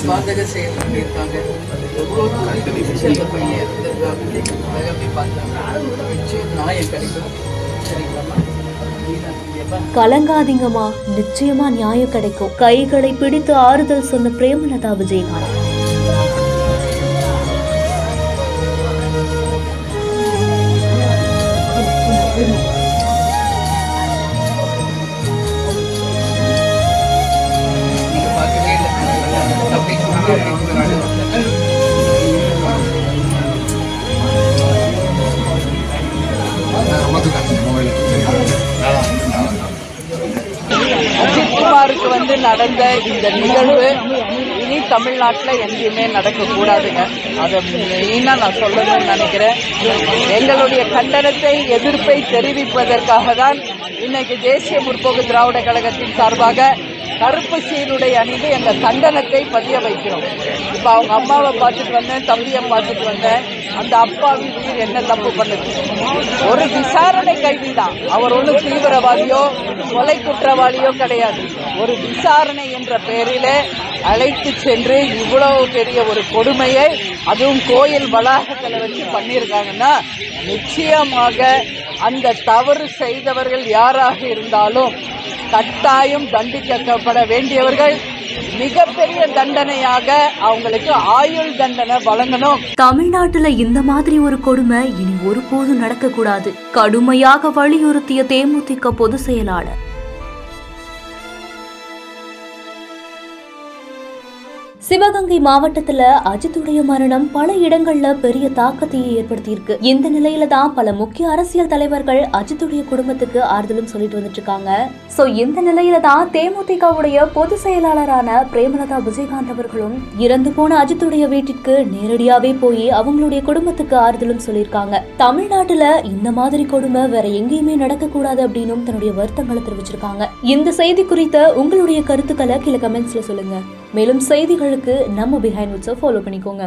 பாதக செயல் பண்ணியிருக்காங்க. நியாயம் கிடைக்கும். கலங்காதீங்கம்மா, நிச்சயமா நியாயம் கிடைக்கும். கைகளை பிடித்து ஆறுதல் சொன்ன பிரேமலதா விஜயகாந்த். அஜித் குமாருக்கு நடந்த இந்த நிகழ்வு இனி தமிழ்நாட்டில் எங்கேயுமே நடக்கக்கூடாதுங்க. அதை மெயினாக நான் சொல்லணும்னு நினைக்கிறேன். எங்களுடைய கண்டனத்தை, எதிர்ப்பை தெரிவிப்பதற்காக தான் இன்னைக்கு தேசிய முற்போக்கு திராவிட கழகத்தின் சார்பாக கருப்பு சீருடை அணிந்து எங்கள் கண்டனத்தை பதிய வைக்கிறோம். இப்போ அவங்க அம்மாவை பார்த்துட்டு வந்தேன், தம்பியை பார்த்துட்டு வந்தேன். அந்த அப்பாவி உயிர் என்ன தப்பு பண்ணுது? ஒரு விசாரணை கைதி தான். அவர் ஒன்றும் தீவிரவாதியோ கொலை குற்றவாளியோ கிடையாது. ஒரு விசாரணை என்ற பெயரிலே அழைத்து சென்று இவ்வளவு பெரிய ஒரு கொடுமையை, அதுவும் கோயில் வளாகத்தில் வச்சு பண்ணியிருக்காங்கன்னா, நிச்சயமாக அந்த தவறு செய்தவர்கள் யாராக இருந்தாலும் கட்டாயம் தண்டிக்கப்பட வேண்டியவர்கள். மிகப்பெரிய தண்டனையாக அவங்களுக்கு ஆயுள் தண்டனை வழங்கணும். தமிழ்நாட்டுல இந்த மாதிரி ஒரு கொடுமை இனி ஒருபோதும் நடக்க கூடாது. கடுமையாக வலியுறுத்திய தேமுதிக பொதுச் செயலாளர். சிவகங்கை மாவட்டத்துல அஜித்துடைய மரணம் பல இடங்கள்ல பெரிய தாக்கத்தையே ஏற்படுத்தியிருக்கு. இந்த நிலையில தான் பல முக்கிய அரசியல் தலைவர்கள் அஜித்துடைய குடும்பத்துக்கு ஆறுதலும் சொல்லிட்டு வந்துட்டு இருக்காங்க. சோ இந்த நிலையில தான் தேமுதிகவுடைய பொதுச் செயலாளரான பிரேமலதா விஜயகாந்த் அவர்களும் இறந்து போன அஜித்துடைய வீட்டிற்கு நேரடியாவே போய் அவங்களுடைய குடும்பத்துக்கு ஆறுதலும் சொல்லியிருக்காங்க. தமிழ்நாட்டுல இந்த மாதிரி கொடுமை வேற எங்கேயுமே நடக்க கூடாது அப்படின்னு தன்னுடைய வருத்தங்களை தெரிவிச்சிருக்காங்க. இந்த செய்தி குறித்த உங்களுடைய கருத்துக்களை கீழே கமெண்ட்ஸ்ல சொல்லுங்க. மேலும் செய்திகளுக்கு நம்ம பிஹைண்ட் வுட்ஸை ஃபாலோ பண்ணிக்கோங்க.